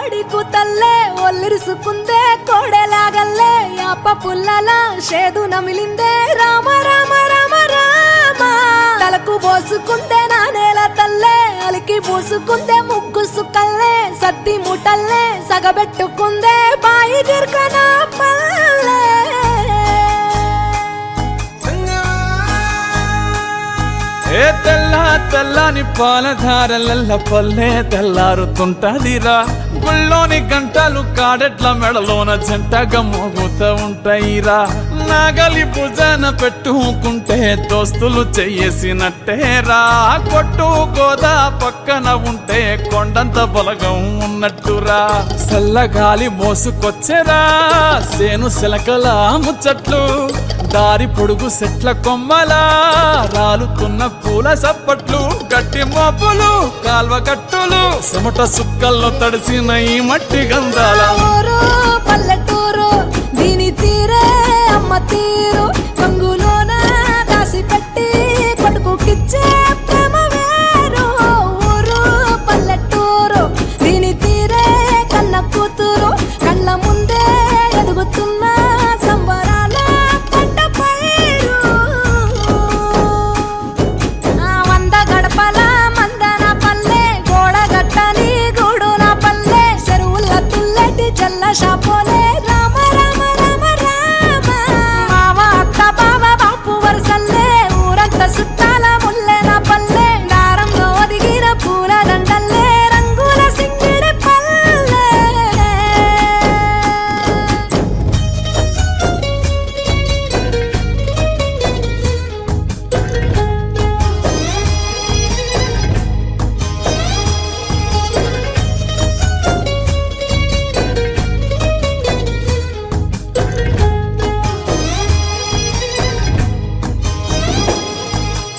కోడి కూతల్లే ఒల్లిరుసుకుందే కోడెలాగల్లే యాప పుల్లల షేదు నమిలిందే రామ రామ రామ రామ తలకు పోసుకుందే నా నేల తల్లే అలికి పూసుకుందే ముగ్గు సుక్కల్లే సత్తి ముటల్లే సగబెట్టుకుందే బాయి గిర్కన పల్లె ఏ తెల్ల తెల్లని పాలధారలల్ల పల్లె తెల్లారుతుంటదిరా గుళ్ళోని గంటలు కాడెట్ల మెడలోన జంటగా మోగుతూ ఉంటాయిరా నాగలి భుజాన పెట్టుకుంటే దోస్తులు చెయ్యేసినట్టేరా కొట్టు గోదా పక్కన ఉంటే కొండంత బలగం ఉన్నట్టురా చల్లగాలి మోసుకొచ్చెరా సేను శిలకల ముచ్చట్లు దారి పొడుగు చెట్ల కొమ్మలా రాలుతున్న పూల సప్పట్లు గట్టి మోపులు కాల్వ కట్టులు చెమట సుక్కల్లో తడిసిన ఈ మట్టి గంధాల ఊరు పల్లెటూరు దీని తీరే అమ్మ తీరు కంగులోన దాసి పెట్టి కొడుకుకిచ్చే ప్రేమ వేరు ఊరు పల్లెటూరు దీని తీరే కన్న కూతురు కళ్ళ ముందే ఎదుగుతున్న సంబరాల పంట పైరు వంద గడపల మందన పల్లె గోడగట్టని గూడున పల్లె చెరువుల తుల్లటి జల్ల షాపోలే రామ రామ రామ రామ మామ అత్త బావ బాపు వరసల్లే ఊరంత సుట్టాల ముల్లెన పల్లె దారంలో ఒదిగిన పూల దండల్లే రంగుల సింగిడి పల్లె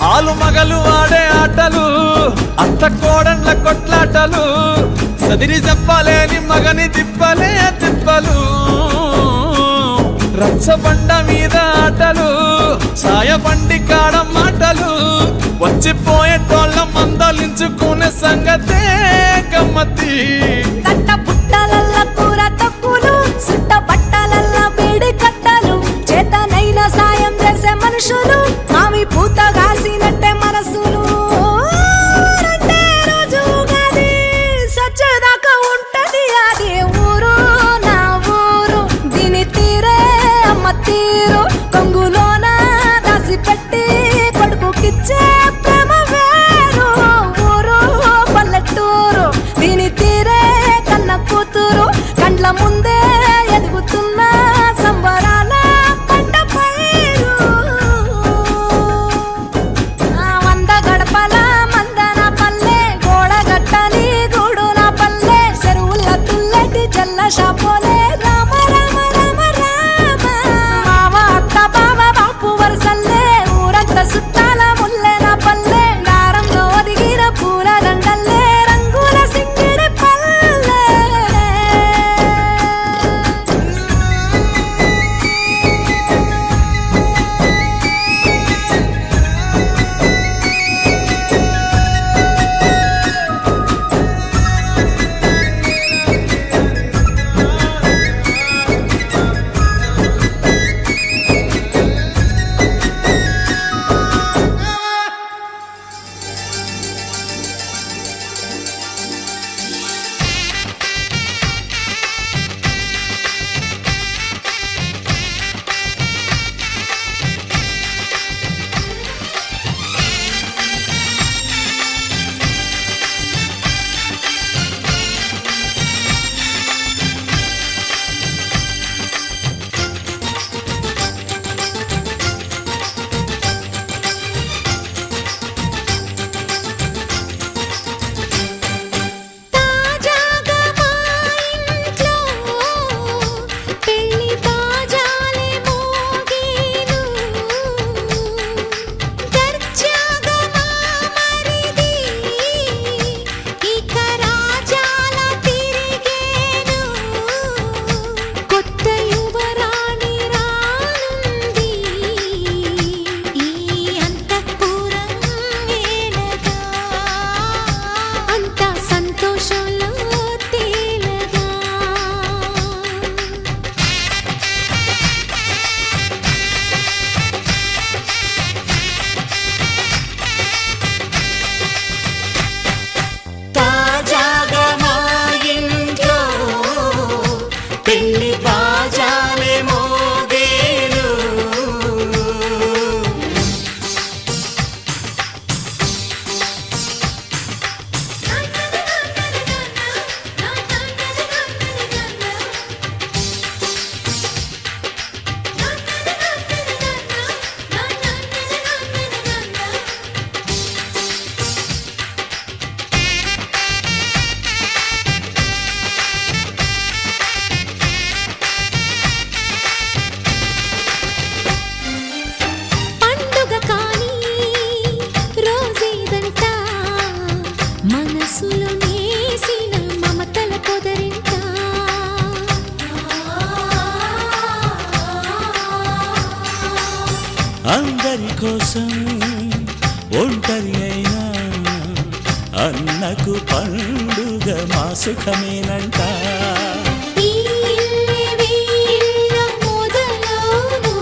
ఆలు మగలు ఆడే ఆటలు అత్త కోడళ్ళ కొట్లాటలు సదిరి చెప్పలేని మగని తిప్పలే తిప్పలు రచ్చబండ మీద ఆటలు ఛాయబండి కాడ మాటలు వచ్చిపోయేటోళ్ళ మందలించుకునే సంగతే గమ్మతి కట్ట పుట్టలల్ల కూర తక్కులు సుట్ట పట్టలల్ల వేడి కట్టలు చేతనైన సాయం చేసే మనుషులు మామి పూత కాసినట్టే మనసులు ఊరంటే రోజు ఉగాది సచ్చేదాకా ఉంటది అది ఊరు నా ఊరు దీని తీరే అమ్మ తీరు కొంగులోన దాసి పెట్టి కొడుకుకిచ్చే ప్రేమ వేరు ఊరు పల్లెటూరు దీని తీరే కన్న కూతురు కండ్ల ముందే ఎదుగుతున్న సంబరాల పంట పైరు కోసం ఒంటరి అయినా అన్నకు పండుగ మా సుఖమేనంట. ఈ ఇల్లే వీళ్ళ మొదలవును.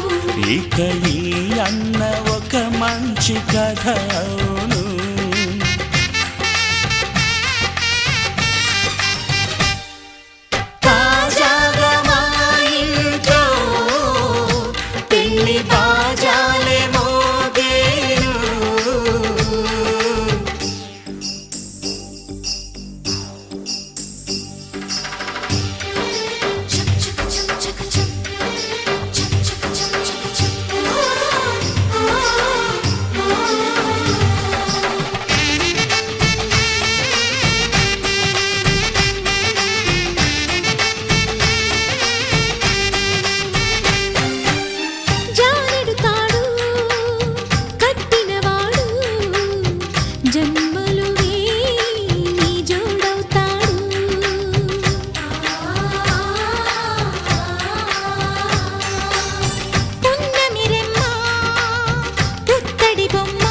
ఇక ఈ అన్న ఒక మంచి కథ అవును. తాజాగా మా ఇంట్లో పెళ్లి బాజాలే మోగేను. చక్ చక్ చక్ చక్ చక్. చక్ చక్ చక్ చక్ చక్. జారెడు తాడు కట్టినవాడు జన్మలు వేయి జోడవుతాడు. పున్నమిరెమ్మ పుత్తడి బొమ్మ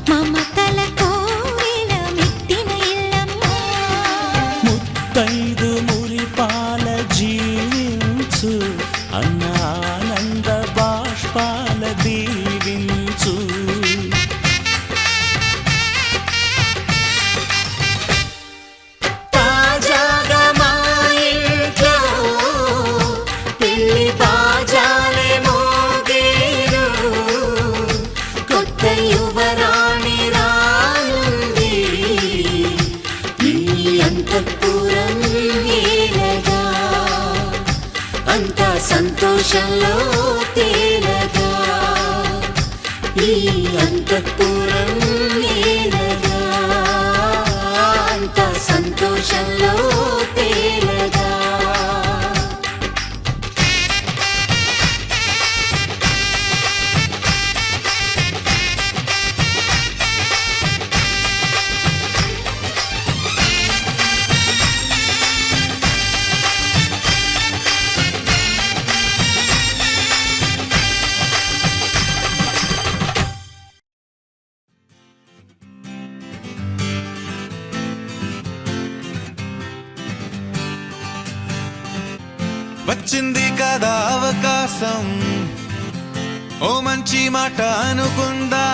మమతల కోవెల మెట్టిన ఇల్లమ్మ. ముత్తైదు మురిపాల జీవించు అన్న ఆనంద బాష్పాల దీవించు. తాజాగా మా ఇంట్లో పెళ్లి బాజాలే మోగేను. కొత్త యువరాణి రానుంది ఈ అంతఃపురం ఏలగా. అంతా సంతోషంలో తేలగా. ఈ అంతఃపురం ఏలగా. అంతా సంతోషంలో తేలగా. వచ్చింది కదా అవకాశం, ఓ మంచి మాట అనుకుందా,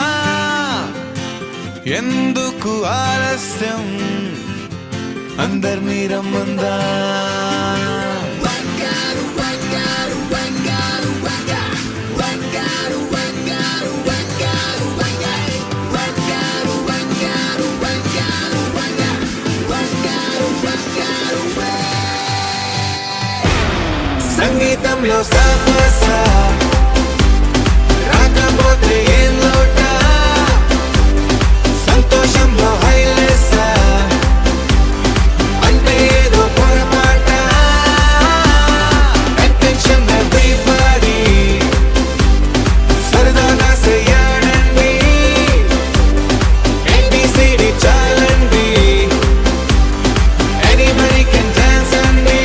ఎందుకు ఆలస్యం, అందరినీ రమ్మందా. సంగీతంలో సాపసా రాకపోతే ఏం లోట, సంతోషంలో హైలెస్సా అంటే ఏదో పొరపాట. అటెన్షన్ ఎవ్రీబడీ సరదాగా చేయాలండి, ABCD చాలండి, anybody can dance అండి.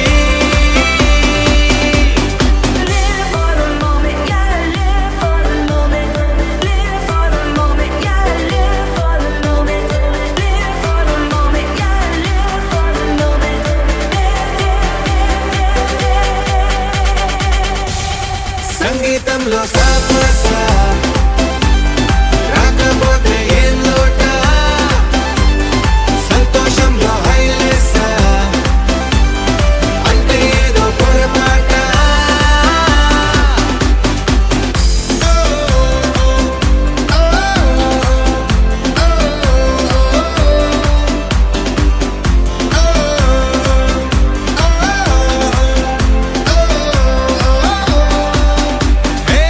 సంగీతంలో సాపసా రాకపోతే ఏం లోట, సంతోషంలో హైలెస్సా అంటే ఏదో పొరపాట. హే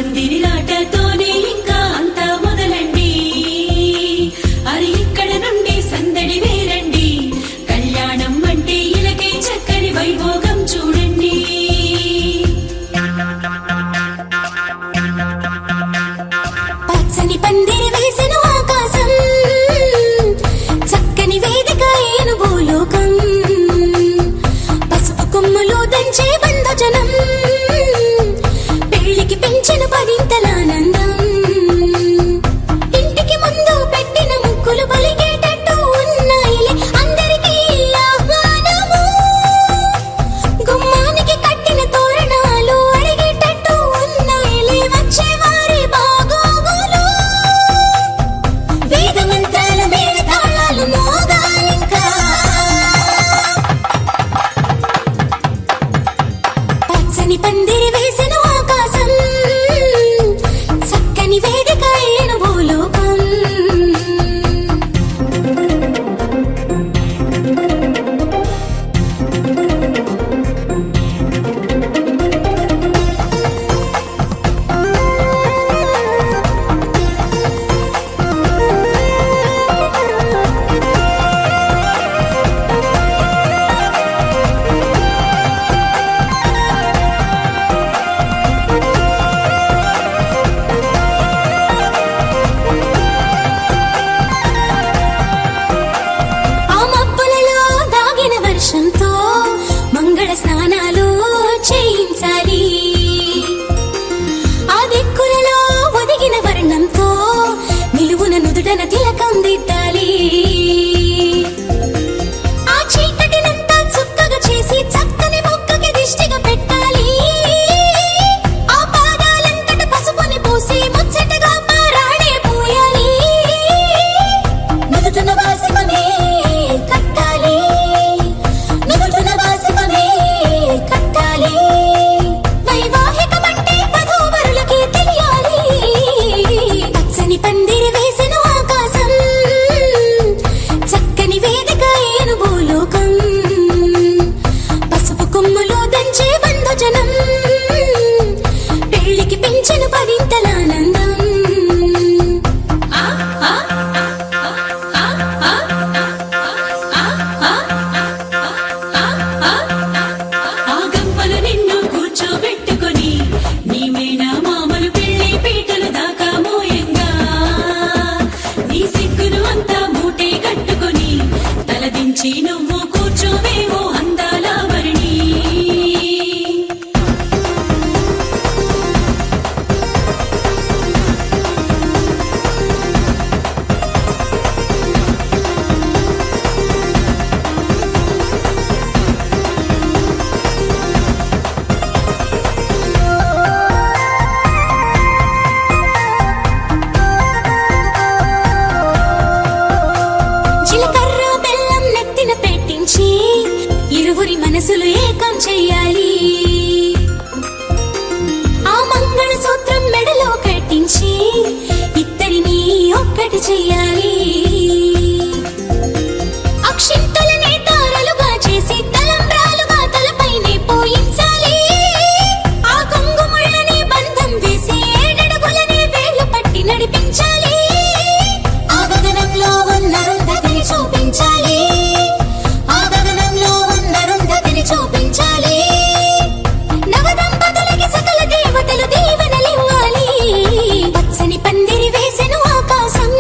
పందిరిలాటతోనే ఇంకా అంతా మొదలండి. అరి ఇక్కడ నుండి సందడి వేరండి. కళ్యాణం అంటే ఇలాగే చక్కని వైభోగం చూడండి. పచ్చని పందిరి వేసెను ఆకాశం, చక్కని వేదిక ఏను భూలోకం. పసుపు కొమ్ములు దంచే బంధుజనం, పెళ్లికి పెంచెను పదింతలానందం. ఇంటికి ముందు పెట్టిన ముక్కులు పలికేటట్టు ఉన్నాయిలే అందరికీ ఆహ్వానము. గుమ్మానికి కట్టిన తోరణాలు అడిగేటట్టు ఉన్నాయిలే వచ్చేవారి బాగోగులు. వేద మంత్రాల మేళ తాళాలు మోగాలింకా. పచ్చని పందిరి వేసెను ఆకాశం, చక్కని వేదిక ఏను భూలోకం. ఆ మబ్బులలో దాగిన వర్షంతో మంగళ స్నానాలు చేయించాలి. ఆ దిక్కులలో ఒదిగిన వర్ణంతో నిలువున నుదుటన తిలకం దిద్దాలి. ఆ చీకటినంతా చుక్కగా చేసి చక్కని మొక్కకి దిష్టిగా పెట్టాలి. ఆ పాదాలంతట పసుపుని పూసి ముచ్చటగా పారాడే పూయాలి. నుదుటన వాసిమమే కట్టాలి, నుదుటన వాసిమమే కట్టాలి. వైవాహికమంటే వధూవరులకి తెలియాలి. పచ్చని పందిరి వేసెను ఆకాశం, చక్కని వేదిక ఏను భూలోకం. పసుపు కొమ్ములు దంచే బంధుజనం, పెళ్లికి పెంచెను పదింతలానందం. ఆ గంపలు నిన్ను కూర్చోబెట్టుకొని నీ మేనా మామలు పెళ్లి పీటలు దాకా మోయంగా. నీ సిగ్గును అంతా మూటే కట్టుకొని తలదించి నువ్వు కూర్చోవేవో అందాల వరణి. జీలకర్ర బెల్లం నెత్తిన పెట్టించి ఇరువురి మనసులు ఏకం చెయ్యాలి. ఆ మంగళ సూత్రం మెడలో కట్టించి ఇద్దరిని ఒక్కటి చెయ్యాలి. అక్షింతలనే తారలుగా చేసి తలంబ్రాలుగా తలపైనే పోయించాలి. ఆ కొంగుముళ్ళని బంధం వేసి ఏడడుగులని వేళ్లు పట్టి నడిపించాలి. ఆ గగనంలో ఉన్న రుంధతిని చూపించాలి, ఆ గగనంలో ఉన్న రుంధతిని చూపించాలి. నవదంపతులకి సకల దేవతలు దీవెనలివ్వాలి. పచ్చని పందిరి వేసెను ఆకాశం,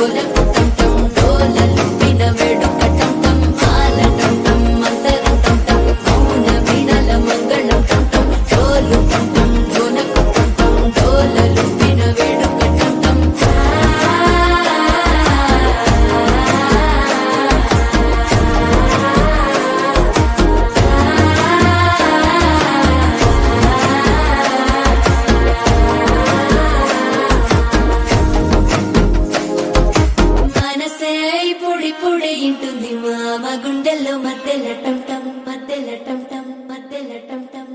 డోలకు టం టం డోలలు పిన వేడుక టం టం మాల టం టం మంతరం టం టం మౌన వీణల మంగళం టం టం డోలు టం టం డోలకు టం టం డోలలు పిన వేడుక టం టం మనసే పొడి పొడి ఇంటుంది మామ గుండెల్లో మధ్యల టం టం మధ్యల టం టం మధ్యల టం టం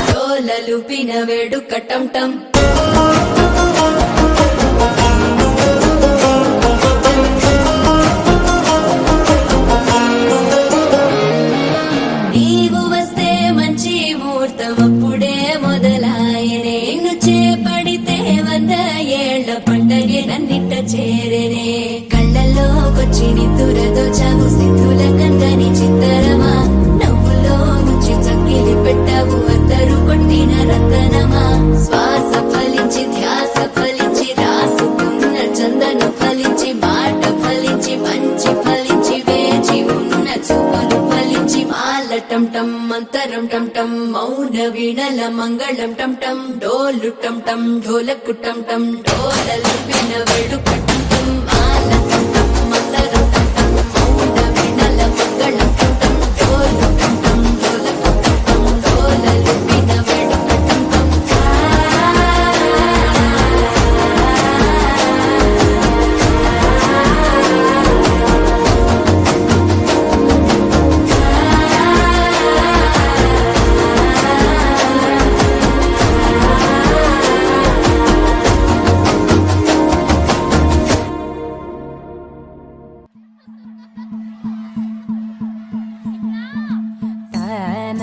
డోలలు పిన వేడుక టం టం నీవు వస్తే మంచి ముహూర్తం అప్పుడే మొదలాయనే నిన్ను చేపడితే 100 ఏళ్ల పండగే నన్నిట్ట చేరేనే కళ్ళల్లోకొచ్చి నిద్దురదోచావు సిద్ధుల కందని చిత్తరమా నవ్వులో ముంచి చక్కిలి పెట్టావు అద్దరు కొట్టిన రతనమా శ్వాస ఫలించి ధ్యాస ఫలించి రాసుకున్న చందను ఫలించి మాట ఫలించి మంచి ఫలించి వేచి ఉన్న చూపులు ఫలించి మాల టం టం మంతరం టం టం మౌన వీణల మంగళం టం టం డోలు టం టం ఢోలకు టం టం డోలలు విన వేడుక టం టం మాల టం టం మంతరం టం టం మౌన వీణల మంగళం టం టం డోలు టం టం ఢోలకు టం టం డోలలు విన వేడుక టం టం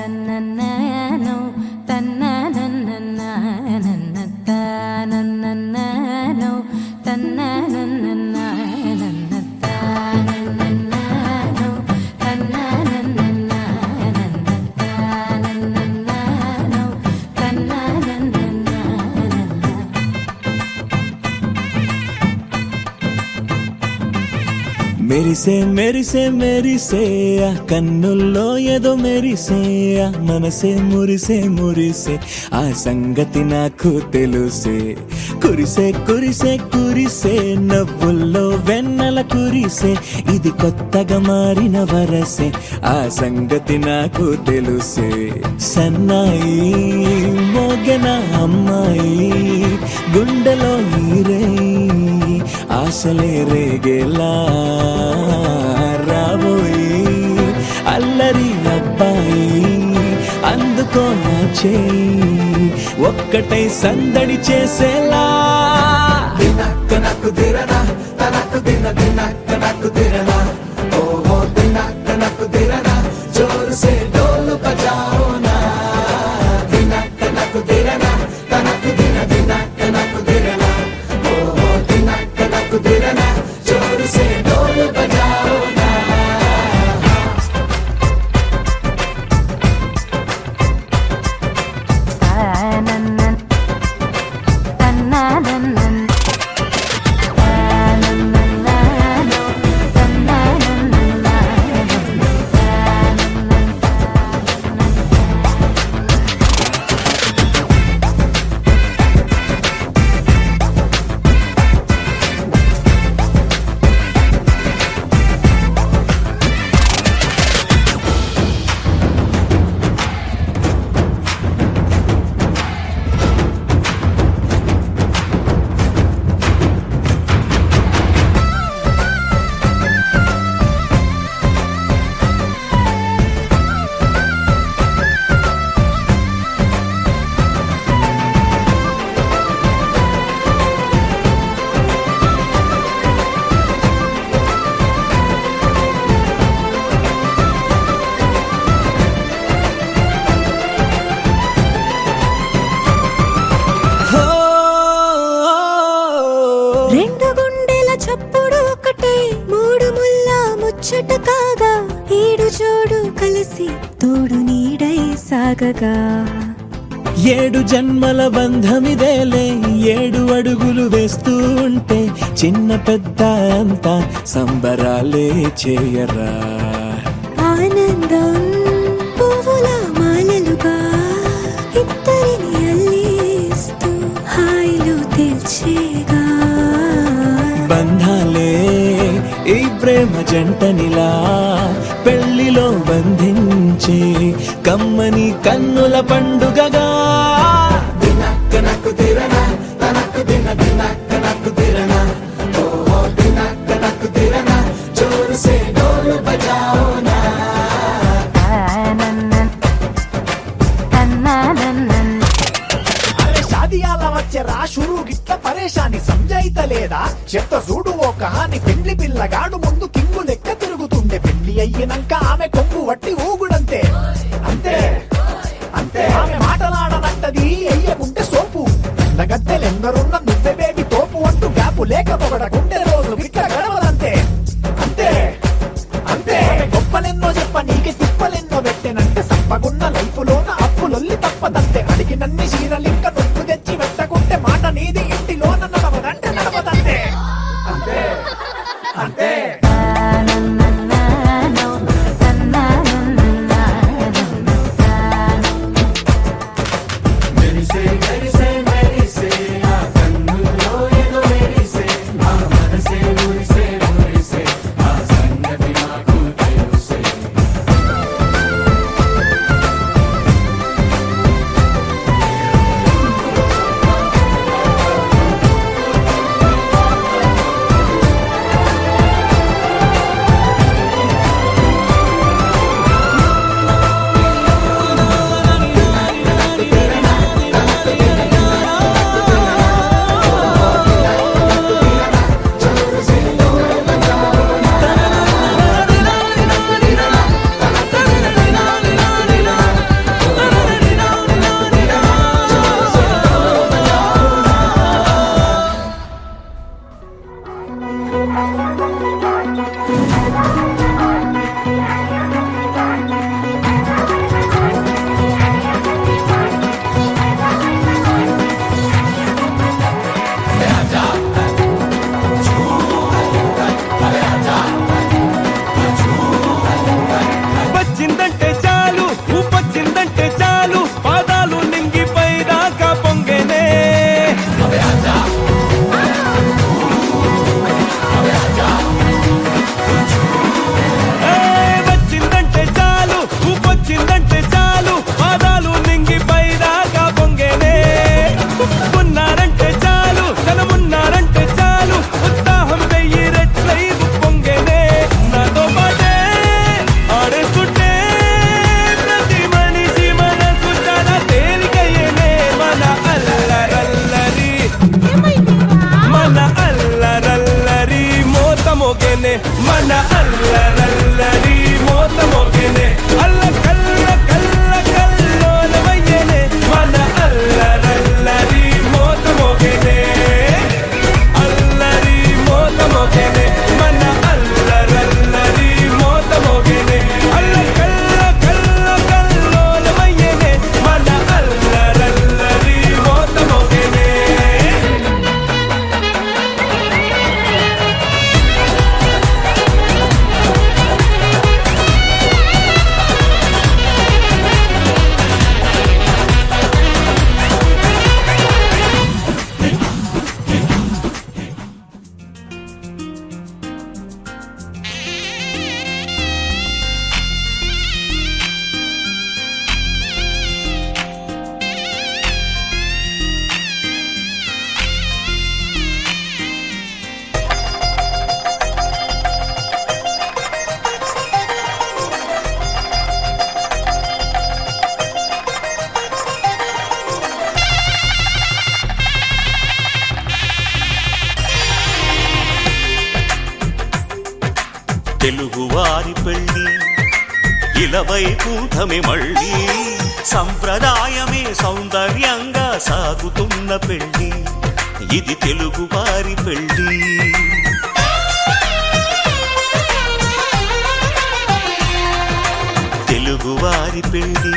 తనననననో తననననననన తనననననో తననననననన తనననననో తననననననన తనననననో తననననననన మెరిసే మెరిసే మెరిసే ఆ కన్నుల్లో ఏదో మెరిసే ఆ మనసే మురిసే మురిసే ఆ సంగతి నాకు తెలుసే కురిసే కురిసే కురిసే నవ్వుల్లో వెన్నెల కురిసే ఇది కొత్తగా మారిన వరసే ఆ సంగతి నాకు తెలుసే సన్నాయి మోగన అమ్మాయి గుండెలో ఈరే ఆశలే రేగేలా రాబోయి అల్లరి అబ్బాయి అందుకో నా చేయి ఒక్కటై సందడి చేసేలా దినక్క నక్కు దిరనా తనకు దిన దినక్క నక్కు దిరనా ఓహో దినక్క నక్కు దిరనా జోరు సే డోలు బజాओ నా దినక్క నక్కు దిరనా తనకు దిన దినక్క నక్కు దిరనా ఓహో దినక్క నక్కు దిరనా జోరు సే డోలు బజాओ నా తనననన తననననన తనననననో తనననననన కలిసి తోడు నీడై సాగగా 7 జన్మల బంధమిదేలే 7 అడుగులు వేస్తూ ఉంటే చిన్న పెద్ద అంతా సంబరాలే చేయరా ఆనందం పువ్వుల మాలలుగా ఇద్దరిని అల్లిస్తూ హాయిలో తేల్చేగా బంధాలే ఈ ప్రేమ జంటనిలా పెళ్లిలో బంధించి కమ్మని కన్నుల పండుగగా దినక్క నక్కు దిరన తనక్కు దిన దినక్క నక్కు దిరన ఓహో దినక్క నక్కు దిరన జోరు సే డోలు బజాओ నా అరే షాదియాల వచ్చెరా షురు గిట్ల పరేషాని సంజాయితలేదా చెత్త చూడు ఓ కహాని పెళ్లి పిల్లగాడు ముందు కింగు లెక్క తిరుగుతుండే పెళ్లి అయ్యినంక ఆమె కొంగు వట్టి ఊగుడంతే అంతే అంతే ఆమె మాటలాడనంటది అయ్యకుంటే సోపు గద్దెలెందరున్న నువ్వే బేబీ తోపు అంటూ గ్యాపు లేకపోవడకుంటే రోజు గిట్ల గడవదంతే అంతే అంతే ఆమె గొప్పలెన్నో చెప్ప నీకే తిప్పలెన్నో పెట్టెనంటే సప్పగున్న లైఫ్ లోన అప్పులొల్లి తప్పదంతే అడిగినన్ని చీరలింక నువ్వు తెచ్చి పెట్టకుంటే మాట నీది ఇంటిలోన నడవదంటే నడవదంతే అంతే అంతే మెరిసే మెరిసే మెరిసే ఆ కన్నుల్లో ఏదో మెరిసే ఆ మనసే మురిసే మురిసే ఆ సంగతి నాకు తెలుసే వచ్చిందంటే చాలు ఊపొచ్చిందంటే చాలు పాదాలు నింగిపై దాకా పొంగేనే వచ్చిందంటే చాలు ఊపొచ్చిందంటే చాలు పాదాలు నింగిపై దాకా పొంగేనే ఉన్నారంటే చాలు జనమున్నారంటే చాలు ఉత్సాహం 1000 రెట్లై పొంగేనే నాతో పాటే ఆడేస్తుంటే ప్రతి మనిషి మనసు చాలా తేలికయ్యేనే మన అల్లరల్లరి మోత మోగేనే మన అల్లరల్లరి మోత మోగేనే అల్ల కల్ల కల్ల కల్లోలమయ్యేనే మన అల్లరల్లరి మోత మోగేనే అల్లరి మోత మోగేనే మన అల్లరల్లరి మోత మోగేనే అల్ల కల్ల కల్ల కల్లోలమయ్యేనే మన అల్లరల్లరి మోత మోగేనే తెలుగువారి పెళ్ళి ఇలవై కూటమి మళ్ళీ సంప్రదాయమే సౌందర్యంగా సాగుతున్న పెళ్ళి ఇది తెలుగువారి పెళ్ళి తెలుగువారి పెళ్ళి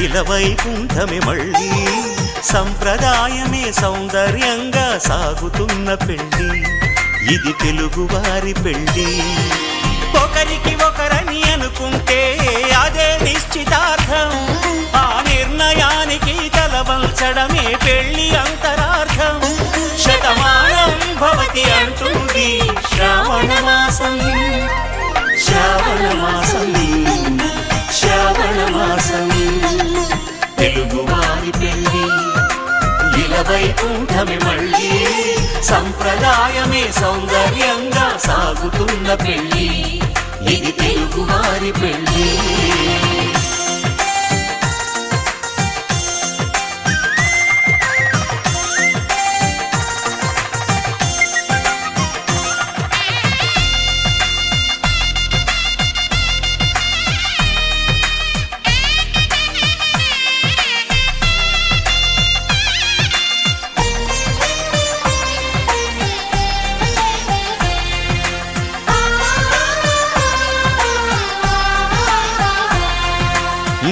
ఇలవైకుంఠమే మళ్ళీ సంప్రదాయమే సౌందర్యంగా సాగుతున్న పెళ్ళి ఇది తెలుగువారి పెళ్ళి ఒకరికి ఒకరని అనుకుంటే అదే నిశ్చితార్థం ఆ నిర్ణయానికి తలవంచడమే పెళ్లి అంతరార్థం శతమానం భవతి అంటుంది శ్రావణ మాసం శ్రావణ మాసం శ్రావణ మాసం తెలుగువారి పెళ్ళి ఇలవైకుంఠమే మళ్ళీ సంప్రదాయమే సౌందర్యంగా సాగుతున్న పెళ్ళి ఇది తెలుగువారి పెళ్ళి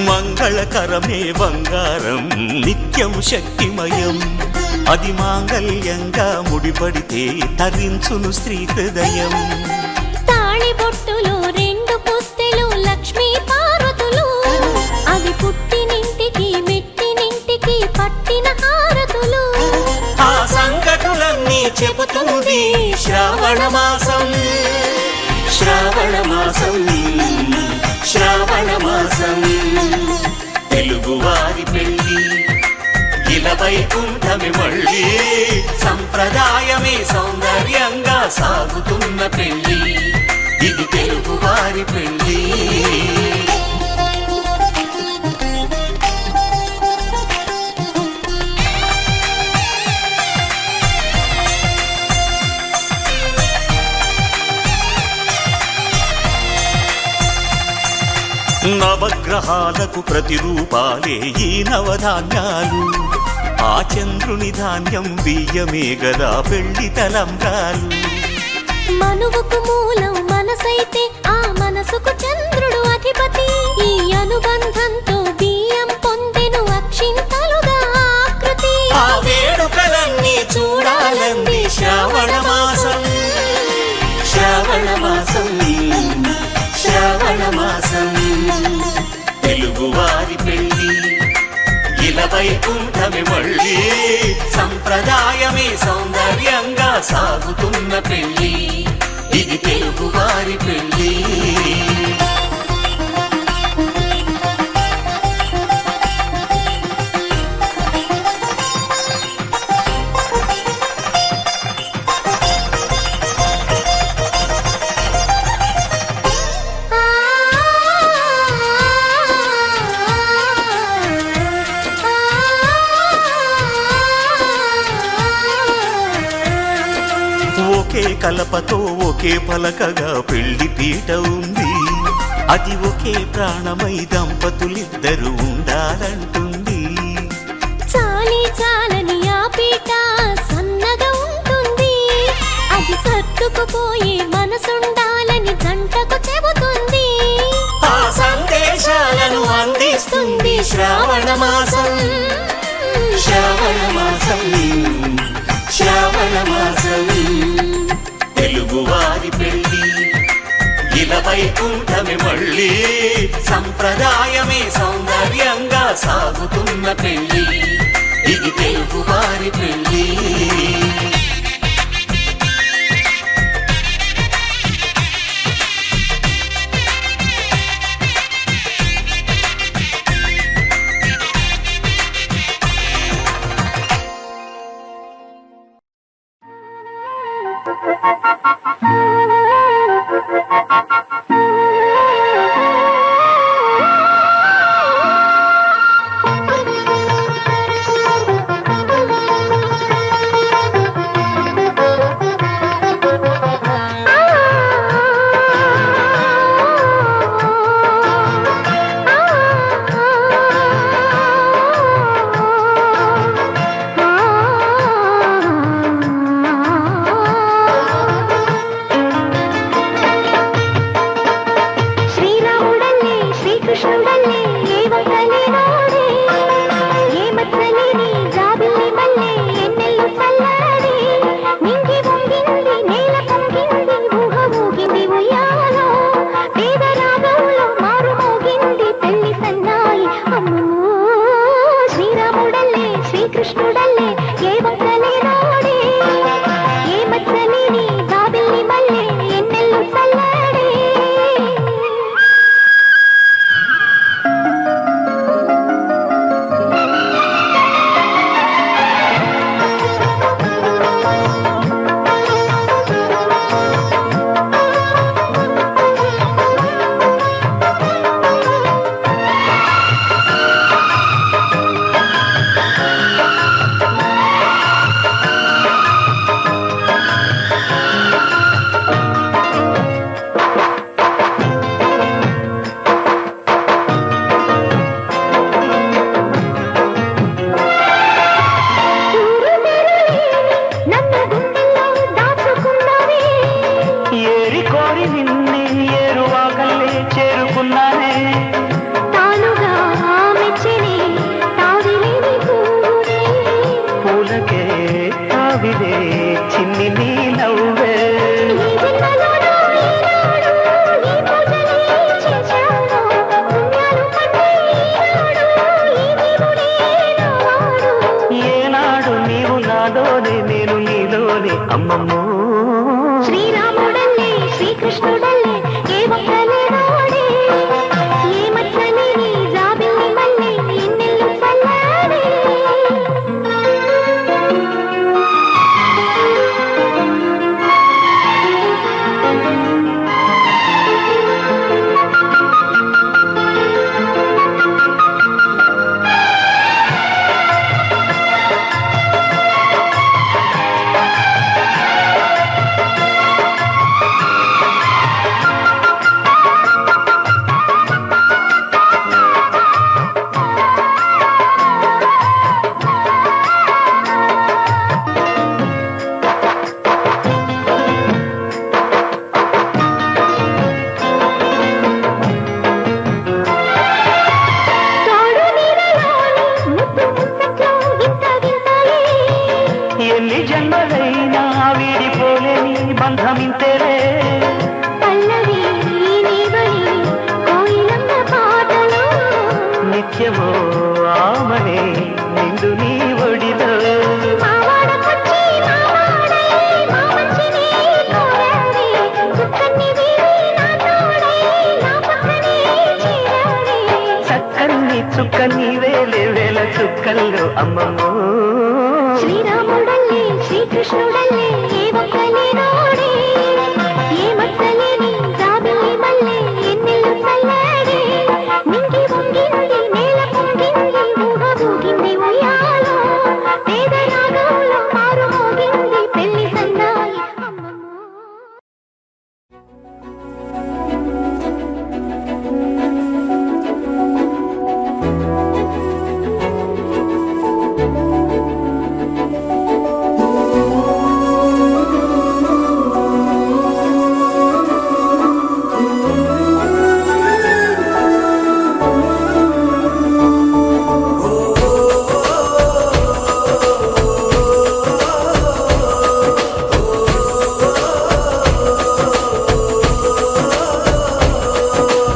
మంగళకరమే బంగారం నిత్యం శక్తిమయం అది మాంగళ్యంగా ముడిపడితే తరించును స్త్రీ హృదయం తాళిబొట్టులో రెండు పుస్తెలు లక్ష్మీ పార్వతులు అవి పుట్టినింటికి మెట్టినింటికి పట్టిన హారతులు ఆ సంగతులన్నీ చెబుతుంది శ్రావణ మాసం శ్రావణ మాసం శ్రావణ మాసం తెలుగువారి పెళ్ళి ఇలవైకుంఠమే మళ్ళీ సంప్రదాయమే సౌందర్యంగా సాగుతున్న పెళ్ళి ఇది తెలుగువారి పెళ్ళి నవగ్రహాలకు ప్రతిరూపాలే ఈ నవధాన్యాలు ఆ చంద్రుని ధాన్యం బియ్యమే గదా పెళ్లి తలంబ్రాలు మనువుకు మూలం మనసైతే ఆ మనసుకు చంద్రుడు అధిపతి ఈ అనుబంధంతో బియ్యం పొందెను అక్షింతలుగా ఆకృతి ఆ వేడుకలన్నీ చూడాలంది శ్రావణ మాసం శ్రావణ మాసం శ్రావణ మాసం తెలుగువారి పెళ్ళి ఇలవైకుంఠమే మళ్ళీ సంప్రదాయమే సౌందర్యంగా సాగుతున్న పెళ్ళి ఇది తెలుగువారి పెళ్ళి ఒకే కలపతో ఒకే పలకగా పెళ్లి పీట ఉంది అది ఒకే ప్రాణమై దంపతులిద్దరూ ఉండాలంటుంది చాలి చాలని ఆ పీట సన్నగా ఉంటుంది అది సర్దుకుపోయే మనసుండాలని జంటకు చెబుతుంది ఆ సందేశాలను అందిస్తుంది శ్రావణ మాసం శ్రావణ మాసం శ్రావణ మాసం తెలుగువారి పెళ్ళి ఇలవైకుంఠమే మళ్ళీ సంప్రదాయమే సౌందర్యంగా సాగుతున్న పెళ్ళి ఇది తెలుగువారి పెళ్ళి శ్రీకృష్ణుడల్లే ఏ వంకలే రాడే ఏ మచ్చలేని జాబిల్లి మల్లె ఎన్నెల్లు చల్లాడే నన్ను గుండెల్లో దాచుకున్నావే ఏరి కోరి నిన్నే ఏరువాగల్లే చేరుకున్నానే తానుగా మెచ్చని తావిలేని పూలే పూలకే తావిదే చిన్ని నీ నవ్వే ఈ జన్మలోనూ ఈనాడు ఈ పూజలే చేశాను పుణ్యాలు పట్టి ఈనాడు ఈ దేవుడే నావాడు ఏనాడు నీవు నాలోనే నేను నీలోనే అమ్మమ్మో శ్రీరాముడల్లే శ్రీకృష్ణుడల్లే ఏ వంకలే రాడే ఏ మచ్చలేని జాబిల్లి మల్లె ఎన్నెల్లు చల్లాడే తోడు నీడలోని ముద్దు ముచ్చట్లో ఇంత వింతలే ఎన్ని జన్మలైనా వీడిపోలేని బంధమింతేలే పల్లవి నీవని కోయిలమ్మ పాటలో నిత్యమో ఆమనే నిండు నీ ఒడిలో మావాడకొచ్చి మావాడై మా మంచిని కోరాడే చుక్కన్ని వీడి నా తోడై నా పక్కనే చేరాడే చక్కని చుక్క నీవేలే వేల చుక్కల్లో అమ్మమ్మో శ్రీరాముడల్లే శ్రీకృష్ణుడల్లే ఏ వంకలే రాడే ఏ మచ్చలేని జాబిల్లి మల్లె ఎన్నెల్లు చల్లాడే నింగి వంగింది నేల పొంగింది ఊహ ఊగింది ఉయ్యాలో పేద రాగంలో మారు మోగింది పెళ్లి సన్నాయి అమ్మమ్మో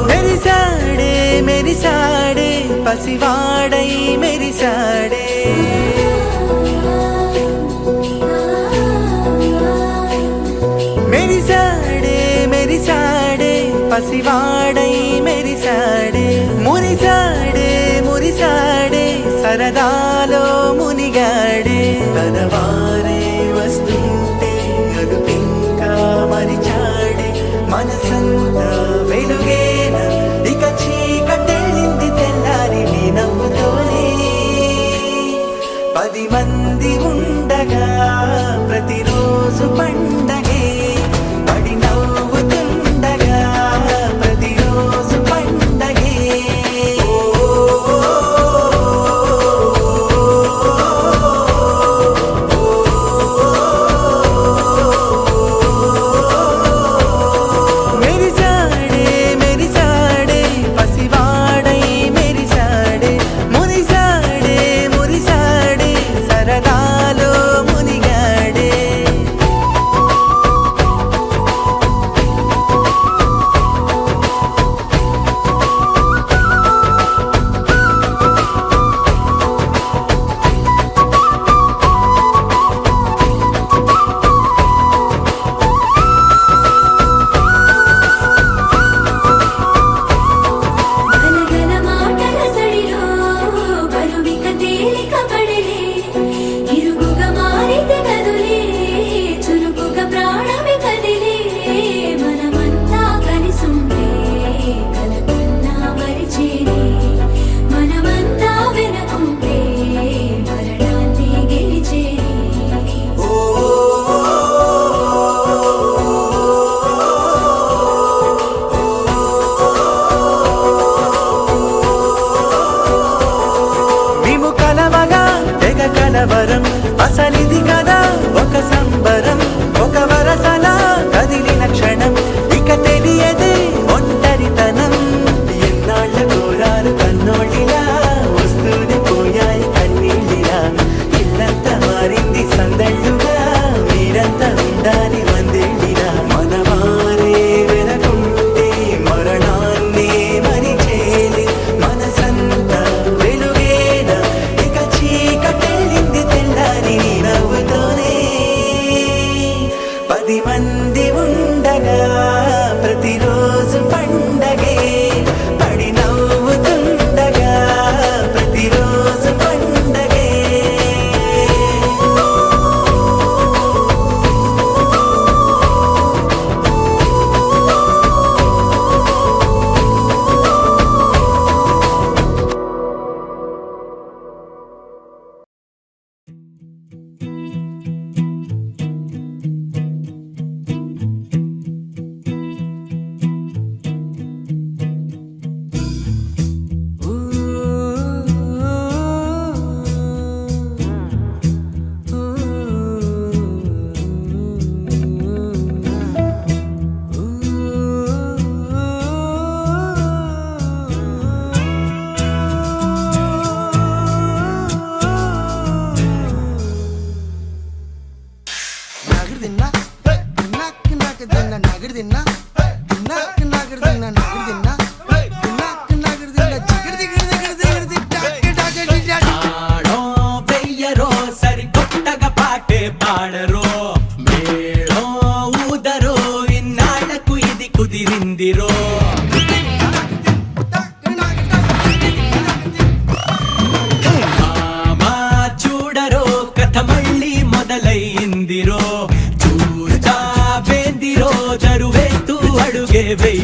మెరిసాడే మెరిసాడే పసివాడై మెరిసాడే మెరిసాడే మెరిసాడే పసివాడై మెరిసాడే మురిసాడే మురిసాడే సరదాలో మునిగాడే తనవారే వస్తుంటే అదుపింకా మరిచాడే మనసంతా వెలుగేన ఇక చీకటెళ్ళింది తెల్లారి నీ నవ్వుతోనే 10 మంది ఉండగా ప్రతిరోజు పండగే పడి నవ్వుతుండగా ప్రతిరోజు పండగే మెరిసాడే మెరిసాడే పసివాడై మెరిసాడే మురిసాడే మురిసాడే సరదాలో మునిగాడే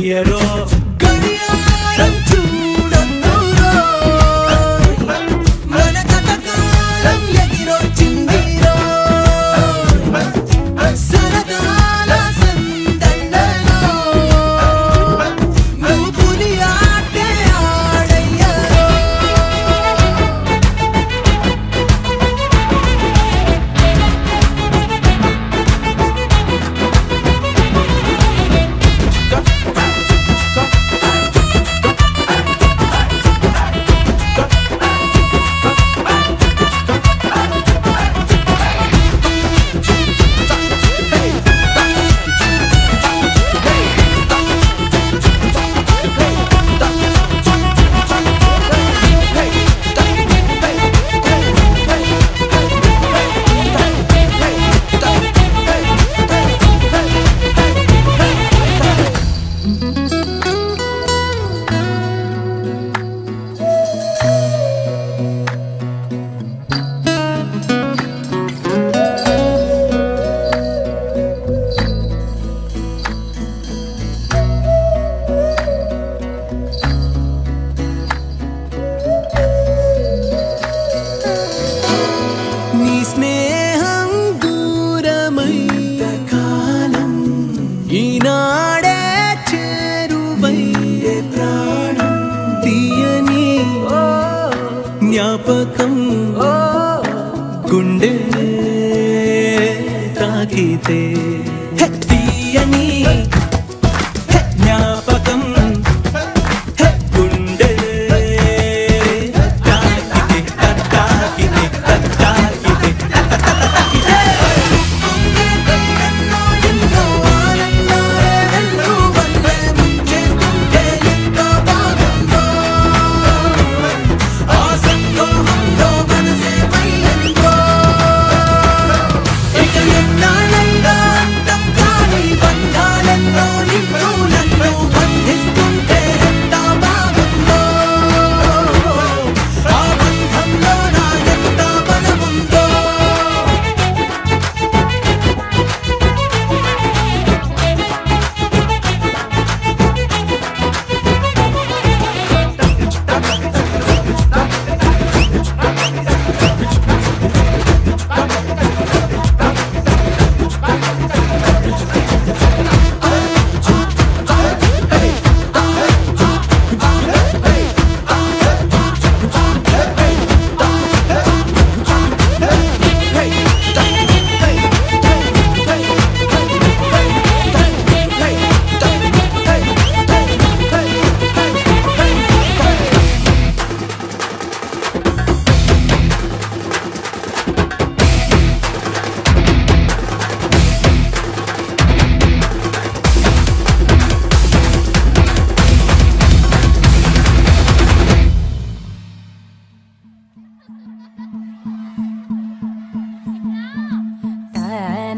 చెయ్యరో గడియారం చూడొద్దురో మన కథకాలం ఎగిరొచ్చిందిరో సరదాల సందళ్ళలో నువ్వు పులి ఆటే ఆడయ్యరో నీ స్నేహం దూరమై కాలం ఈనాడే చేరువై ప్రాణం తీయని జ్ఞాపకం గుండె తాకితే తీయని జ్ఞాపకం గుండె తాకితే తాకితే తాకితే ఎన్నో ఆనందాలు వల్లే ముంచేస్తుంటే ఎంతో బాగుందో ఆ సంతోషంలో మనసే పైలందో ఇక ఎన్నాళ్ళైనా అంతం కాని బంధాలెన్నో నిన్ను నన్ను బంధిస్తుంటే ఎంత బాగుందో ఆ బంధంలో నా ఎంత బలముందో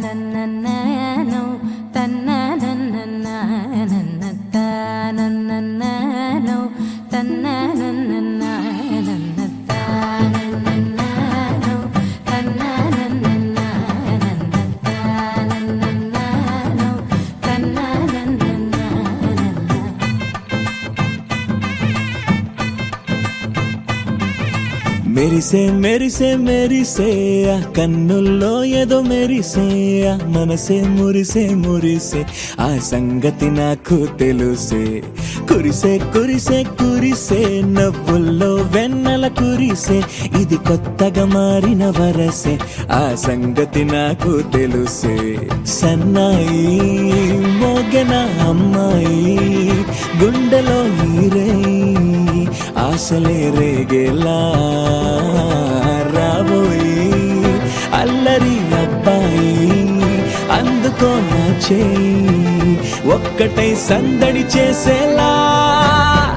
తానన్నన్ననో తన్ననన్నననన్న తానన్నన్ననో తన్ననన్నననన్న తానన్నన్ననో తన్ననన్నననన్న తానన్నన్ననో తన్ననన్నననన్న మెరిసే మెరిసే మెరిసే ఆ కన్నుల్లో ఏదో మెరిసే ఆ మనసే మురిసే మురిసే ఆ సంగతి నాకు తెలుసే కురిసే కురిసే కురిసే నవ్వుల్లో వెన్నెల కురిసే ఇది కొత్తగా మారిన వరసే ఆ సంగతి నాకు తెలుసే సన్నాయి మోగన అమ్మాయి గుండెలో నీరే ఆశలే రేగేలా రాబోయి అల్లరి అబ్బాయి అందుకో నా చేయి ఒక్కటై సందడి చేసేలా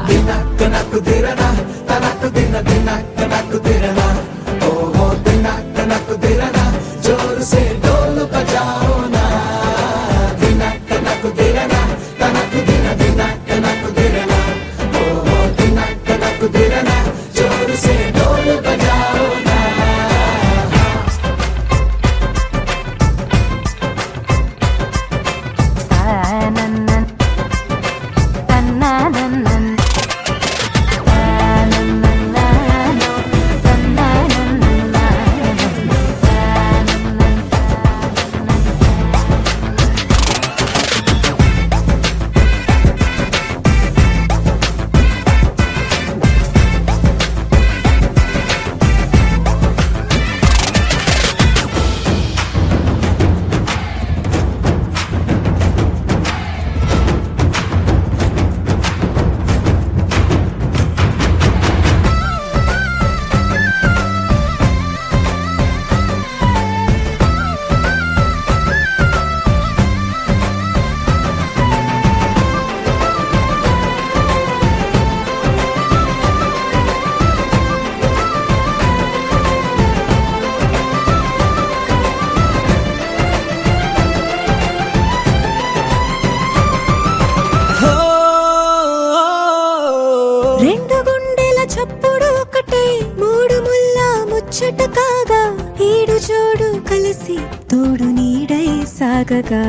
దినక్క నక్కు దిరనా తనక్కు దిన దినక్క నక్కు దిరనా ఓహో దినక్క నక్కు దిరనా జోరు సే డోలు బజాओ నా దినక్క నక్కు దిరనా తనక్కు దిన దినక్క నక్కు దిరనా ఓహో దినక్క నక్కు దిరనా జోరు సే డోలు బజాओ నా ముచ్చట కాగా ఈడు జోడు కలిసి తోడు నీడై సాగగా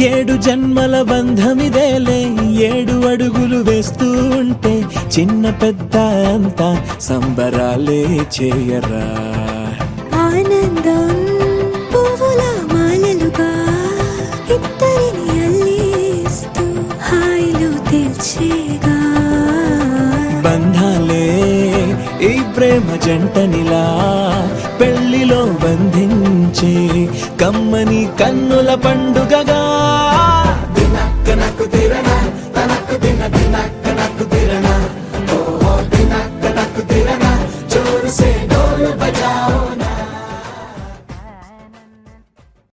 7 జన్మల బంధమిదేలే 7 అడుగులు వేస్తూ ఉంటే చిన్న పెద్ద అంతా సంబరాలే చేయరా ఆనందం పువ్వుల మాలలుగా ఇద్దరిని అల్లేస్తూ హాయిలో తేల్చేగా బంధాలే ఈ ప్రేమ జంటనిలా పెళ్లిలో బంధించే కమ్మని కన్నుల పండుగగా దినక్క నక్కు తిరనా తనక్కు దిన దినక్క